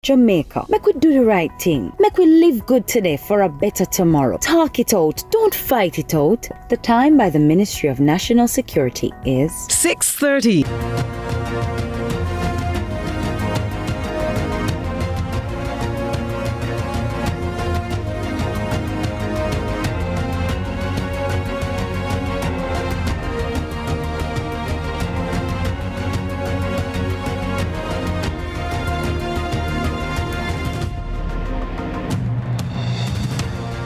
Jamaica, make we do the right thing. Make we live good today for a better tomorrow. Talk it out. Don't fight it out. The time by the Ministry of National Security is 6:30.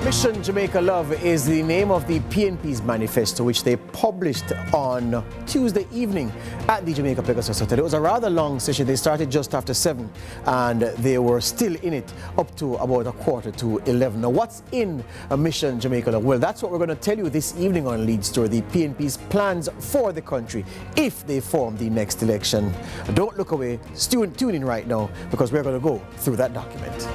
Mission Jamaica Love is the name of the PNP's manifesto, which they published on Tuesday evening at the Jamaica Pegasus Hotel. It was a rather long session. They started just after 7 and they were still in it up to about 11:15. Now, what's in Mission Jamaica Love? Well, that's what we're going to tell you this evening on Lead Story, the PNP's plans for the country if they form the next election. Don't look away. Tune in right now because we're going to go through that document.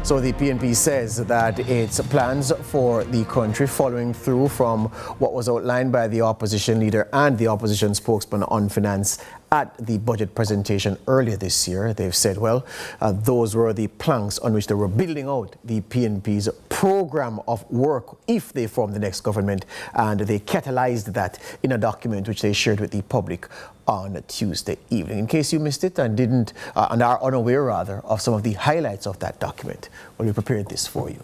So the PNP says that its plans for the country, following through from what was outlined by the opposition leader and the opposition spokesman on finance at the budget presentation earlier this year. They've said, well, those were the planks on which they were building out the PNP's program of work if they form the next government, and they catalyzed that in a document which they shared with the public on Tuesday evening. In case you missed it and and are unaware rather of some of the highlights of that document, well, we prepared this for you.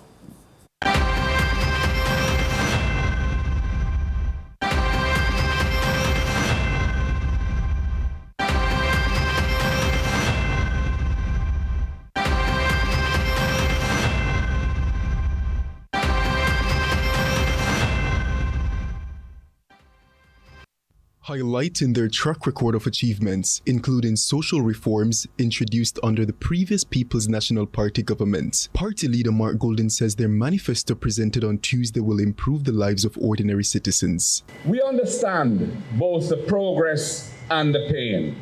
Highlighting their track record of achievements, including social reforms introduced under the previous People's National Party government. Party leader Mark Golden says their manifesto presented on Tuesday will improve the lives of ordinary citizens. We understand both the progress and the pain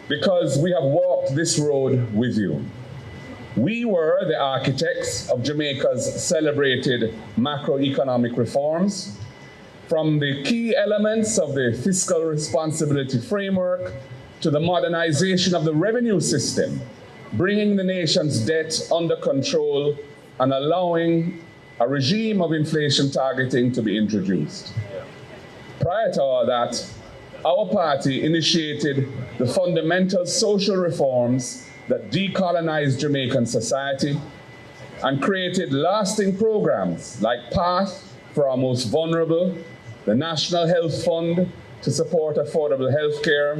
because we have walked this road with you. We were the architects of Jamaica's celebrated macroeconomic reforms, from the key elements of the fiscal responsibility framework to the modernization of the revenue system, bringing the nation's debt under control and allowing a regime of inflation targeting to be introduced. Prior to all that, our party initiated the fundamental social reforms that decolonized Jamaican society and created lasting programs like PATH for our most vulnerable, the National Health Fund to support affordable health care,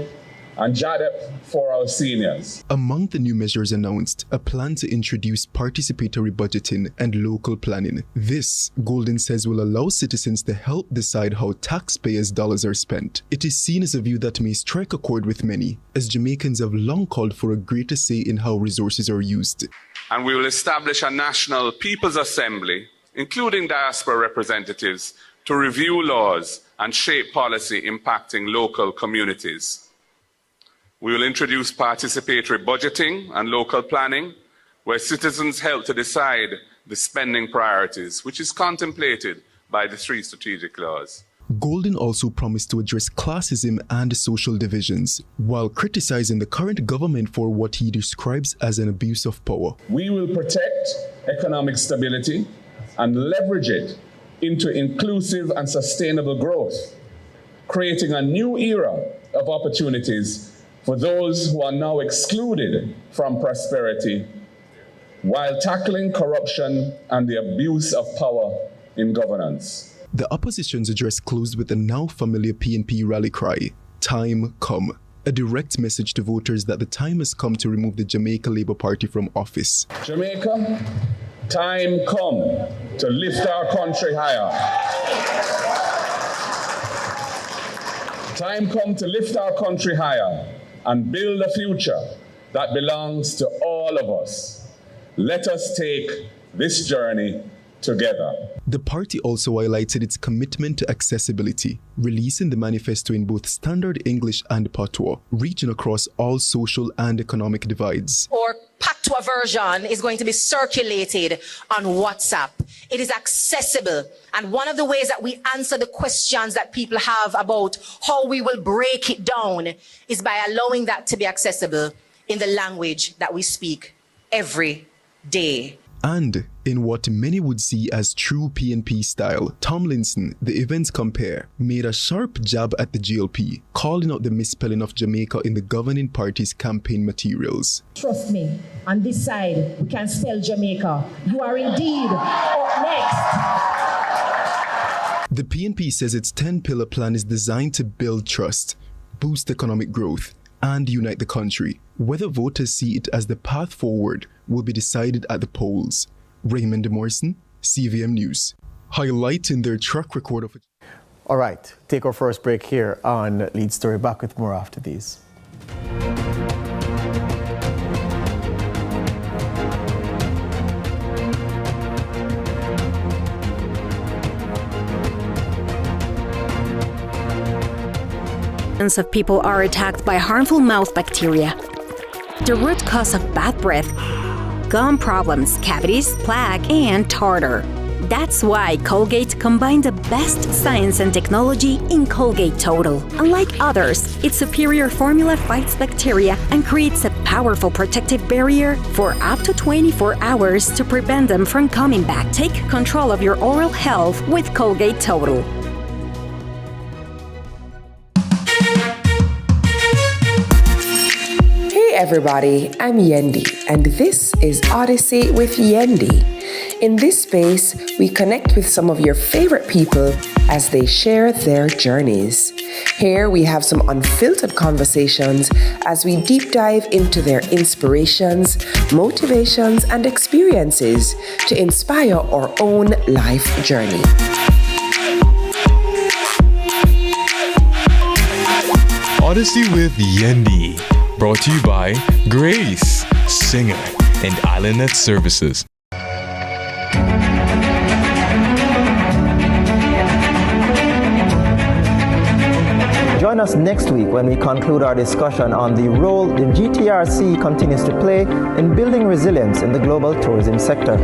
and JADEP for our seniors. Among the new measures announced, a plan to introduce participatory budgeting and local planning. This, Golden says, will allow citizens to help decide how taxpayers' dollars are spent. It is seen as a view that may strike a chord with many, as Jamaicans have long called for a greater say in how resources are used. And we will establish a National People's Assembly, including diaspora representatives, to review laws and shape policy impacting local communities. We will introduce participatory budgeting and local planning, where citizens help to decide the spending priorities, which is contemplated by the 3 strategic laws. Golden also promised to address classism and social divisions, while criticizing the current government for what he describes as an abuse of power. We will protect economic stability and leverage it into inclusive and sustainable growth, creating a new era of opportunities for those who are now excluded from prosperity, while tackling corruption and the abuse of power in governance. The opposition's address closed with the now familiar PNP rally cry, "Time come," a direct message to voters that the time has come to remove the Jamaica Labour Party from office. Jamaica, time come to lift our country higher. Time come to lift our country higher and build a future that belongs to all of us. Let us take this journey together. The party also highlighted its commitment to accessibility, releasing the manifesto in both standard English and patois, reaching across all social and economic divides. Or patois version is going to be circulated on WhatsApp. It is accessible. And one of the ways that we answer the questions that people have about how we will break it down is by allowing that to be accessible in the language that we speak every day. And in what many would see as true PNP style, Tomlinson, the event's compare, made a sharp jab at the GLP, calling out the misspelling of Jamaica in the governing party's campaign materials. Trust me, on this side, we can spell Jamaica. You are indeed up next. The PNP says its 10-pillar plan is designed to build trust, boost economic growth, and unite the country. Whether voters see it as the path forward will be decided at the polls. Raymond Morrison, CVM News, highlighting their track record of... All right, take our first break here on Lead Story. Back with more after these. Millions of people are attacked by harmful mouth bacteria. The root cause of bad breath, gum problems, cavities, plaque, and tartar. That's why Colgate combined the best science and technology in Colgate Total. Unlike others, its superior formula fights bacteria and creates a powerful protective barrier for up to 24 hours to prevent them from coming back. Take control of your oral health with Colgate Total. Hey everybody, I'm Yendi, and this is Odyssey with Yendi. In this space, we connect with some of your favorite people as they share their journeys. Here we have some unfiltered conversations as we deep dive into their inspirations, motivations, and experiences to inspire our own life journey. Odyssey with Yendi, brought to you by Grace, Singer, and IslandNet Services. Join us next week when we conclude our discussion on the role the GTRC continues to play in building resilience in the global tourism sector.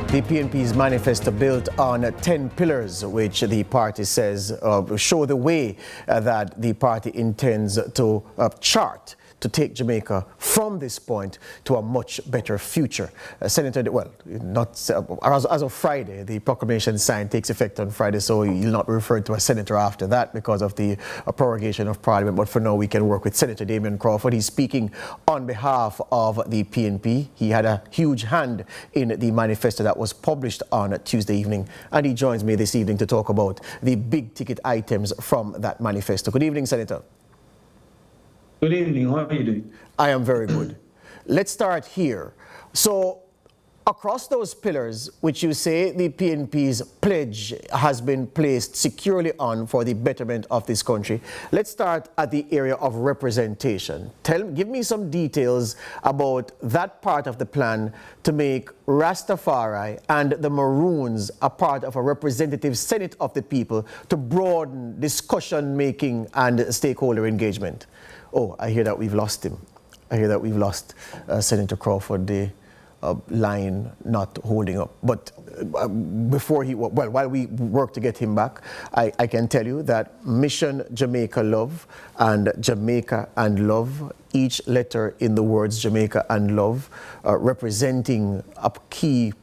The PNP's manifesto built on 10 pillars, which the party says show the way that the party intends to chart to take Jamaica from this point to a much better future. Senator, well, not as of Friday, the proclamation signed takes effect on Friday, so you'll not be referred to as senator after that because of the prorogation of Parliament. But for now, we can work with Senator Damian Crawford. He's speaking on behalf of the PNP. He had a huge hand in the manifesto that was published on Tuesday evening, and he joins me this evening to talk about the big ticket items from that manifesto. Good evening, Senator. Good evening. How are you doing? I am very good. Let's start here. So, across those pillars, which you say the PNP's pledge has been placed securely on for the betterment of this country, let's start at the area of representation. Give me some details about that part of the plan to make Rastafari and the Maroons a part of a representative Senate of the people to broaden discussion making and stakeholder engagement. Oh, I hear that we've lost him. I hear that we've lost Senator Crawford, the line not holding up. But before while we work to get him back, I can tell you that Mission Jamaica Love and Jamaica and Love, each letter in the words Jamaica and Love, representing a key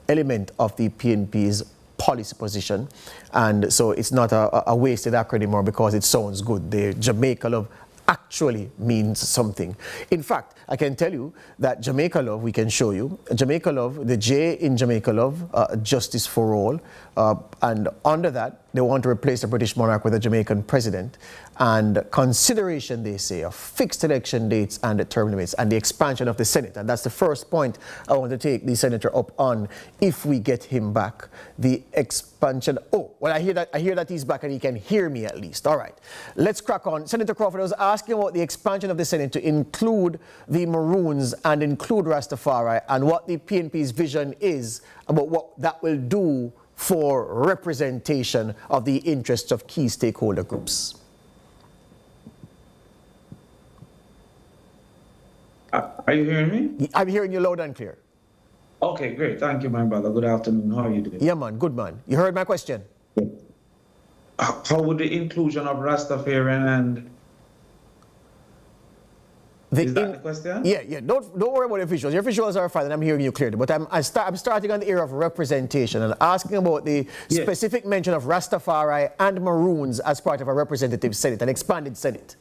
element of the PNP's policy position. And so it's not a wasted acronym anymore because it sounds good. The Jamaica Love actually means something. In fact, I can tell you that Jamaica Love, we can show you, Jamaica Love, the J in Jamaica Love, Justice for All, And under that, they want to replace the British monarch with a Jamaican president. And consideration, they say, of fixed election dates and term limits and the expansion of the Senate. And that's the first point I want to take the senator up on if we get him back. The expansion. Oh, well, I hear that he's back and he can hear me at least. All right, let's crack on. Senator Crawford, I was asking about the expansion of the Senate to include the Maroons and include Rastafari and what the PNP's vision is about what that will do for representation of the interests of key stakeholder groups. Are you hearing me? I'm hearing you loud and clear. Okay, great. Thank you, my brother. Good afternoon. How are you doing? Yeah, man. Good, man. You heard my question? How would the inclusion of Rastafarian and... Is that the question? Yeah. Don't worry about your visuals. Your visuals are fine, and I'm hearing you clearly. But I'm starting on the area of representation and asking about the specific mention of Rastafari and Maroons as part of a representative Senate, an expanded Senate.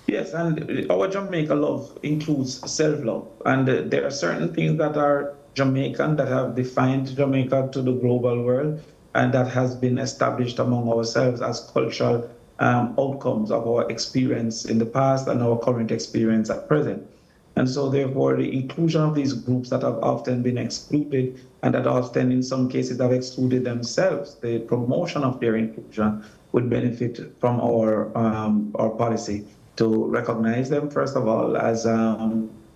Yes, and our Jamaica love includes self-love. And there are certain things that are Jamaican that have defined Jamaica to the global world and that has been established among ourselves as cultural outcomes of our experience in the past and our current experience at present. And so therefore the inclusion of these groups that have often been excluded and that often in some cases have excluded themselves, the promotion of their inclusion would benefit from our policy to recognize them, first of all, as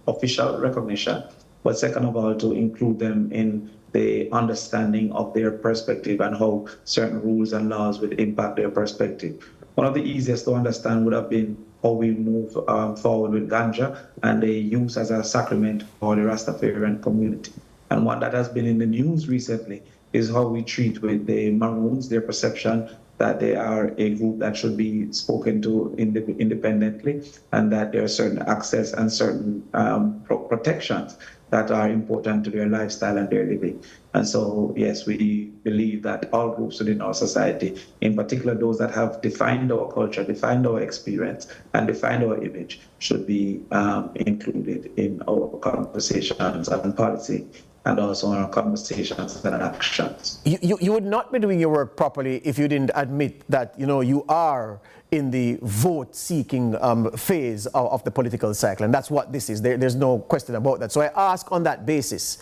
official recognition, but second of all, to include them in the understanding of their perspective and how certain rules and laws would impact their perspective. One of the easiest to understand would have been how we move forward with ganja and the use as a sacrament for the Rastafarian community. And one that has been in the news recently is how we treat with the Maroons, their perception that they are a group that should be spoken to independently and that there are certain access and certain protections that are important to their lifestyle and their living. And so, yes, we believe that all groups within our society, in particular those that have defined our culture, defined our experience, and defined our image, should be included in our conversations and policy, and also in our conversations and actions. You would not be doing your work properly if you didn't admit that, you are in the vote-seeking phase of the political cycle, and that's what this is. There's no question about that. So I ask on that basis,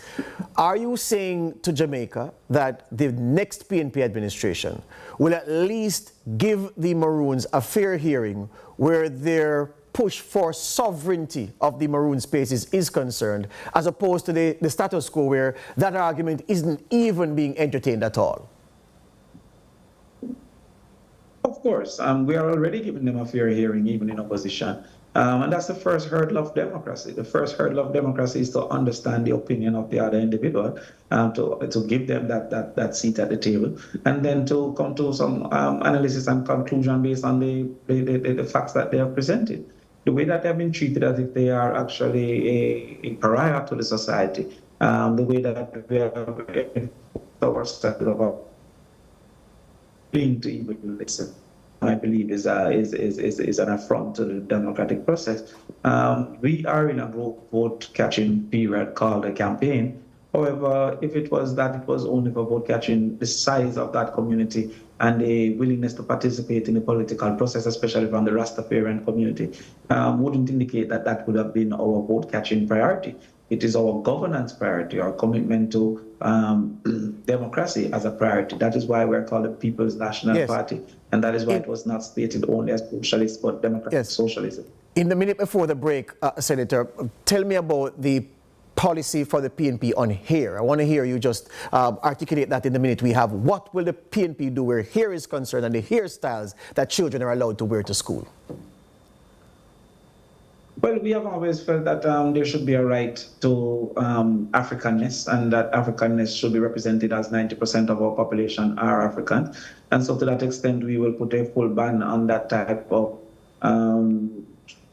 are you saying to Jamaica that the next PNP administration will at least give the Maroons a fair hearing where their push for sovereignty of the Maroon spaces is concerned, as opposed to the status quo where that argument isn't even being entertained at all? Of course, we are already giving them a fair hearing, even in opposition. And that's the first hurdle of democracy. The first hurdle of democracy is to understand the opinion of the other individual, to give them that seat at the table, and then to come to some analysis and conclusion based on the facts that they have presented. The way that they have been treated as if they are actually a pariah to the society, the way that we have ourselves being to even listen, I believe is an affront to the democratic process. We are in a vote catching period called a campaign. However, if it was that it was only for vote catching, the size of that community and a willingness to participate in the political process, especially from the Rastafarian community, wouldn't indicate that that would have been our vote catching priority. It is our governance priority, our commitment to democracy as a priority. That is why we're called the People's National Party. And that is why it was not stated only as socialist, but democratic socialism. In the minute before the break, Senator, tell me about the policy for the PNP on hair. I want to hear you just articulate that in the minute we have. What will the PNP do where hair is concerned and the hairstyles that children are allowed to wear to school? Well, we have always felt that there should be a right to Africanness, and that Africanness should be represented as 90% of our population are African. And so to that extent, we will put a full ban on that type of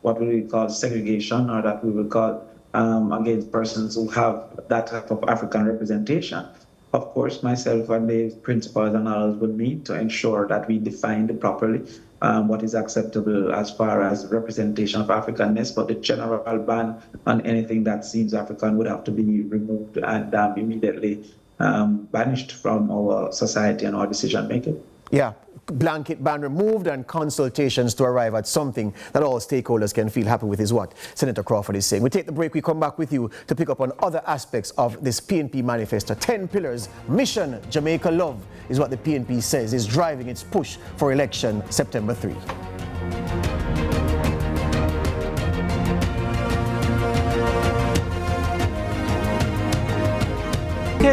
what we will call segregation, or that we will call against persons who have that type of African representation. Of course, myself and the principals and others will meet to ensure that we define properly what is acceptable as far as representation of Africanness, but the general ban on anything that seems African would have to be removed and immediately banished from our society and our decision making. Yeah, blanket ban removed and consultations to arrive at something that all stakeholders can feel happy with is what Senator Crawford is saying. We take the break, we come back with you to pick up on other aspects of this PNP manifesto. 10 pillars, mission Jamaica love is what the PNP says is driving its push for election September 3.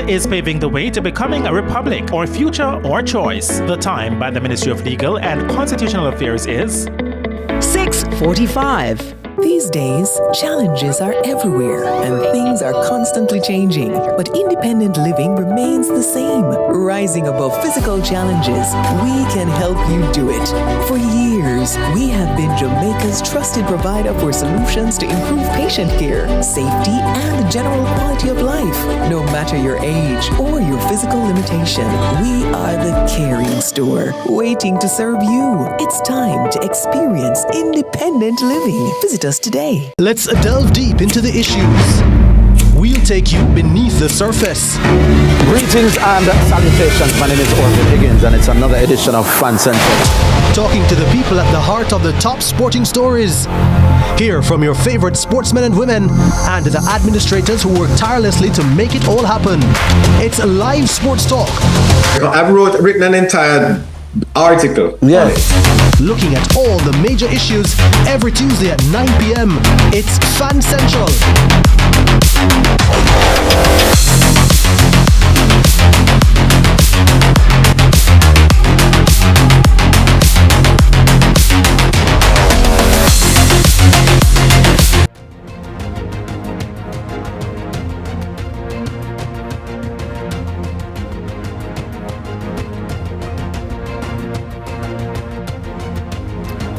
Is paving the way to becoming a republic or future or choice. The time by the Ministry of Legal and Constitutional Affairs is 6:45. These days, challenges are everywhere and things are constantly changing, but independent living remains the same. Rising above physical challenges, we can help you do it. For years, we have been Jamaica's trusted provider for solutions to improve patient care, safety, and general quality of life. No matter your age or your physical limitation, we are the caring store, waiting to serve you. It's time to experience independent living. Visit us today. Let's delve deep into the issues. We'll take you beneath the surface. Greetings and salutations. My name is Orville Higgins and it's another edition of Fan Central. Talking to the people at the heart of the top sporting stories. Hear from your favorite sportsmen and women and the administrators who work tirelessly to make it all happen. It's a live sports talk. I've written an entire article. Yes. Looking at all the major issues every Tuesday at 9 p.m. It's Fan Central.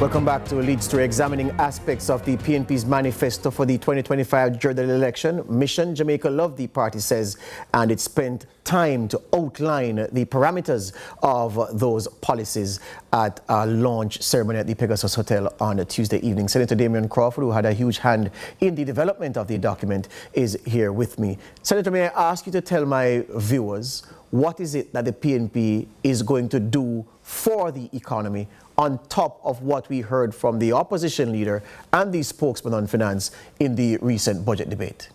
Welcome back to a lead story examining aspects of the PNP's manifesto for the 2025 general election. Mission Jamaica Love, the party says, and it spent time to outline the parameters of those policies at a launch ceremony at the Pegasus Hotel on a Tuesday evening. Senator Damian Crawford, who had a huge hand in the development of the document, is here with me. Senator, may I ask you to tell my viewers what is it that the PNP is going to do for the economy on top of what we heard from the opposition leader and the spokesman on finance in the recent budget debate?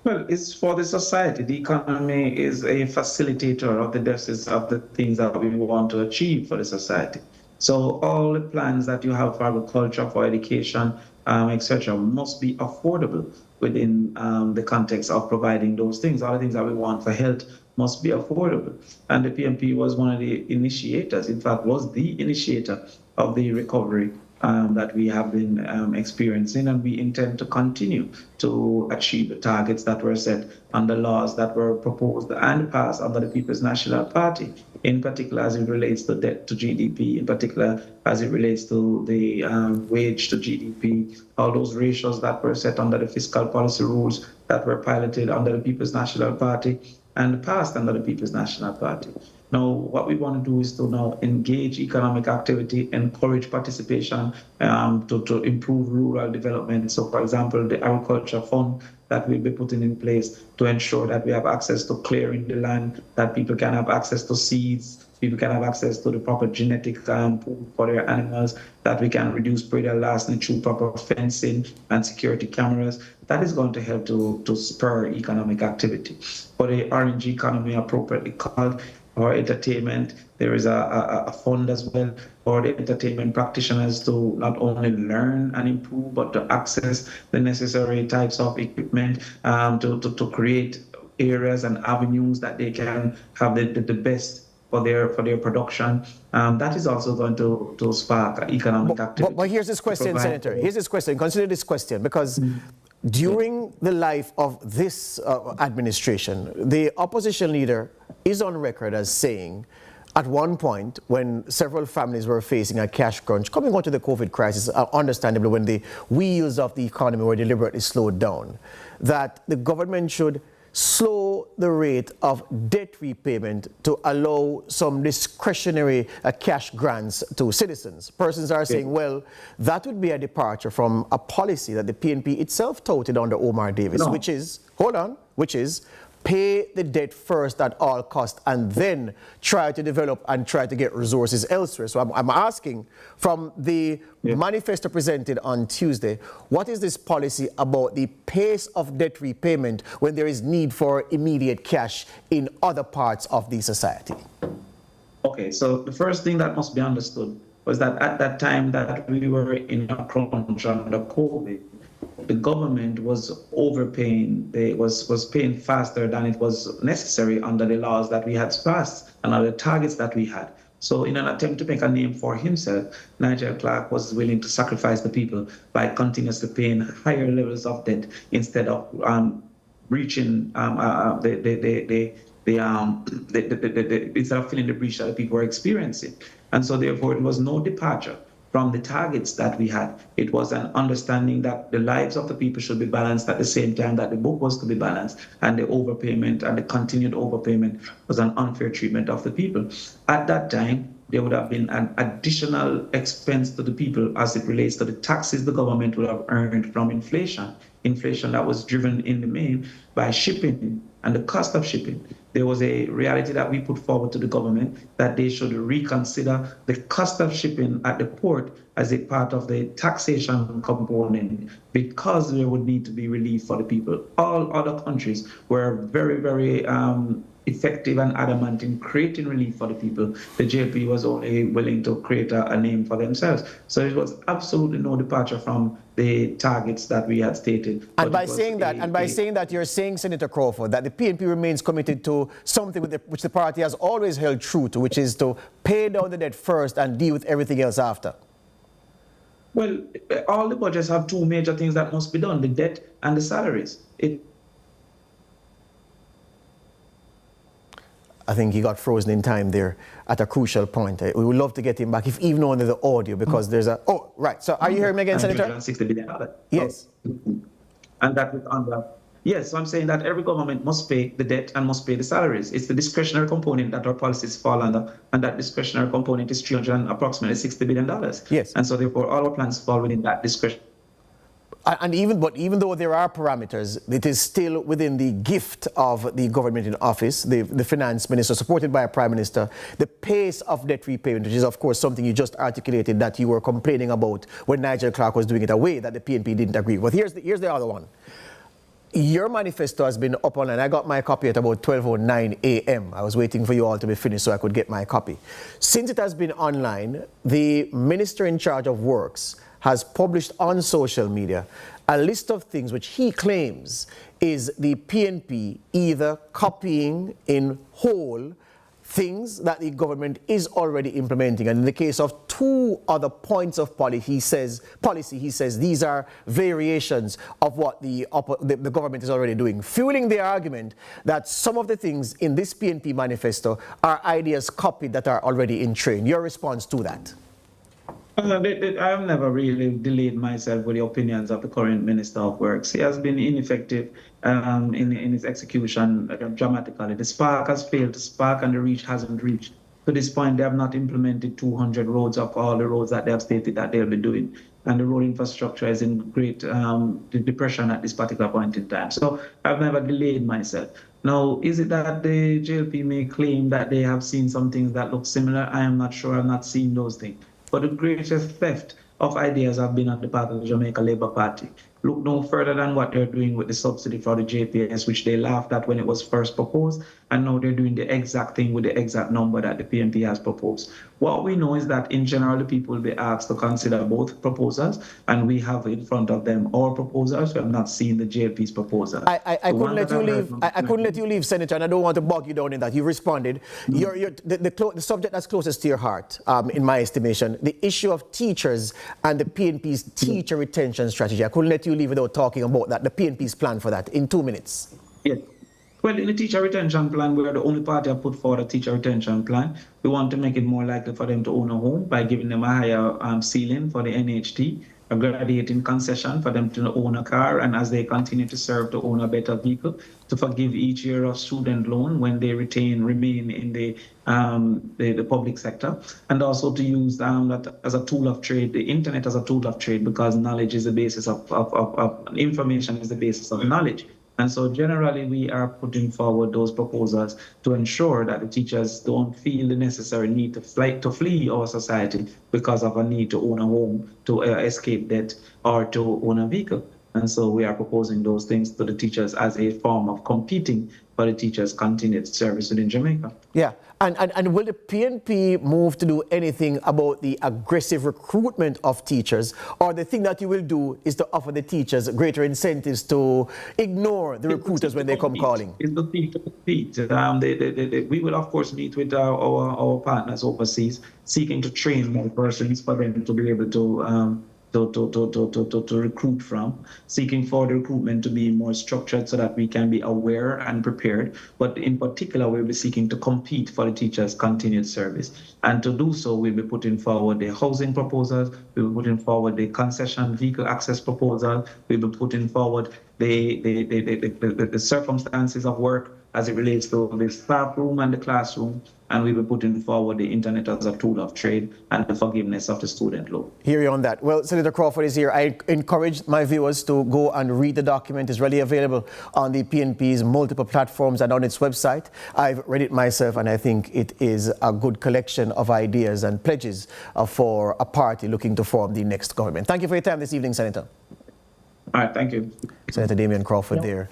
Well, it's for the society. The economy is a facilitator of the deficits of the things that we want to achieve for the society. So all the plans that you have for agriculture, for education, etc., must be affordable within the context of providing those things. All the things that we want for health must be affordable. And the PNP was one of the initiators, in fact, was the initiator of the recovery that we have been experiencing, and we intend to continue to achieve the targets that were set under laws that were proposed and passed under the People's National Party, in particular as it relates to debt to GDP, in particular as it relates to the wage to GDP, all those ratios that were set under the fiscal policy rules that were piloted under the People's National Party and passed under the People's National Party. Now, what we want to do is to now engage economic activity, encourage participation to improve rural development. So, for example, the agriculture fund that we'll be putting in place to ensure that we have access to clearing the land, that people can have access to seeds, people can have access to the proper genetic pool for their animals, that we can reduce predator larceny through proper fencing and security cameras. That is going to help to spur economic activity. For the orange economy, appropriately called, or entertainment, there is a fund as well for the entertainment practitioners to not only learn and improve, but to access the necessary types of equipment to create areas and avenues that they can have the best for their production. That is also going to spark economic activity. But here's this question, Senator. Here's this question. Consider this question, because during the life of this administration, the opposition leader is on record as saying at one point when several families were facing a cash crunch, coming out of the COVID crisis, understandably when the wheels of the economy were deliberately slowed down, that the government should slow the rate of debt repayment to allow some discretionary cash grants to citizens. Persons are saying, well, that would be a departure from a policy that the PNP itself touted under Omar Davis, which is pay the debt first at all costs and then try to develop and try to get resources elsewhere. So I'm asking, from the manifesto presented on Tuesday, what is this policy about the pace of debt repayment when there is need for immediate cash in other parts of the society? Okay, so the first thing that must be understood was that at that time that we were in a crunch under COVID, the government was overpaying. They was paying faster than it was necessary under the laws that we had passed and other targets that we had. So in an attempt to make a name for himself, Nigel Clark was willing to sacrifice the people by continuously paying higher levels of debt instead of reaching instead of filling the breach that the people were experiencing. And so therefore it was no departure from the targets that we had. It was an understanding that the lives of the people should be balanced at the same time that the book was to be balanced, and the overpayment and the continued overpayment was an unfair treatment of the people. At that time, there would have been an additional expense to the people as it relates to the taxes the government would have earned from inflation that was driven in the main by shipping and the cost of shipping. There was a reality that we put forward to the government that they should reconsider the cost of shipping at the port as a part of the taxation component, because there would need to be relief for the people. All other countries were very, very effective and adamant in creating relief for the people. The JLP was only willing to create a name for themselves. So it was absolutely no departure from the targets that we had stated. And by saying that, you're saying, Senator Crawford, that the PNP remains committed to something which the party has always held true to, which is to pay down the debt first and deal with everything else after. Well, all the budgets have two major things that must be done: the debt and the salaries. I think he got frozen in time there at a crucial point. We would love to get him back, if even only the audio, because there's a... Oh, right. So are you hearing me again, Senator? $160 billion. Yes. And that was under... Yes, so I'm saying that every government must pay the debt and must pay the salaries. It's the discretionary component that our policies fall under, and that discretionary component is approximately $60 billion. Yes. And so therefore all our plans fall within that discretion. And even though there are parameters, it is still within the gift of the government in office, the finance minister, supported by a prime minister, the pace of debt repayment, which is, of course, something you just articulated that you were complaining about when Nigel Clark was doing it, a way that the PNP didn't agree. But here's the other one. Your manifesto has been up online. I got my copy at about 12:09 a.m. I was waiting for you all to be finished so I could get my copy. Since it has been online, the minister in charge of works has published on social media a list of things which he claims is the PNP either copying in whole things that the government is already implementing. And in the case of two other points of policy, he says these are variations of what the government is already doing, fueling the argument that some of the things in this PNP manifesto are ideas copied that are already in train. Your response to that? I have never really delayed myself with the opinions of the current Minister of Works. He has been ineffective in his execution dramatically. The spark has failed. The spark and the reach hasn't reached. To this point, they have not implemented 200 roads of all the roads that they have stated that they'll be doing. And the road infrastructure is in great depression at this particular point in time. So I've never delayed myself. Now, is it that the JLP may claim that they have seen some things that look similar? I am not sure. I've not seen those things. But the greatest theft of ideas have been on the part of the Jamaica Labour Party. Look no further than what they're doing with the subsidy for the JPS, which they laughed at when it was first proposed, and now they're doing the exact thing with the exact number that the PNP has proposed. What we know is that in general, the people will be asked to consider both proposals, and we have in front of them our proposals. We have not seen the JP's proposal. I couldn't let you leave, Senator, and I don't want to bog you down in that. You responded. The subject that's closest to your heart, in my estimation, the issue of teachers and the PNP's teacher retention strategy. I couldn't let you leave without talking about that, the PNP's plan for that, in 2 minutes. Yes. Well, in the teacher retention plan, we are the only party that put forward a teacher retention plan. We want to make it more likely for them to own a home by giving them a higher ceiling for the NHT, a graduating concession for them to own a car, and as they continue to serve, to own a better vehicle, to forgive each year of student loan when they remain in the public sector, and also to use that as a tool of trade, the internet as a tool of trade, because knowledge is the basis of information is the basis of knowledge. And so generally, we are putting forward those proposals to ensure that the teachers don't feel the necessary need to flee our society because of a need to own a home, to escape debt, or to own a vehicle. And so we are proposing those things to the teachers as a form of competing for the teachers' continued service within Jamaica. Yeah, and will the PNP move to do anything about the aggressive recruitment of teachers, or the thing that you will do is to offer the teachers greater incentives to ignore the recruiters when they come calling? It's the need to compete. We will, of course, meet with our partners overseas, seeking to train more persons for them to be able to recruit from, seeking for the recruitment to be more structured so that we can be aware and prepared. But in particular, we'll be seeking to compete for the teachers' continued service. And to do so, we'll be putting forward the housing proposals, we'll be putting forward the concession vehicle access proposal, we'll be putting forward the circumstances of work as it relates to the staff room and the classroom, and we will put forward the internet as a tool of trade and the forgiveness of the student loan. Hear you on that. Well, Senator Crawford is here. I encourage my viewers to go and read the document. It's readily available on the PNP's multiple platforms and on its website. I've read it myself, and I think it is a good collection of ideas and pledges for a party looking to form the next government. Thank you for your time this evening, Senator. All right, thank you. Senator Damian Crawford there,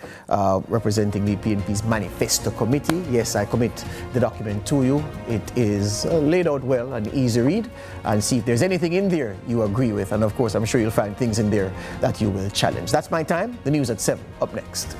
representing the PNP's Manifesto Committee. Yes, I commit the document to you. It is laid out well, an easy read, and see if there's anything in there you agree with. And of course, I'm sure you'll find things in there that you will challenge. That's my time. The news at 7, up next.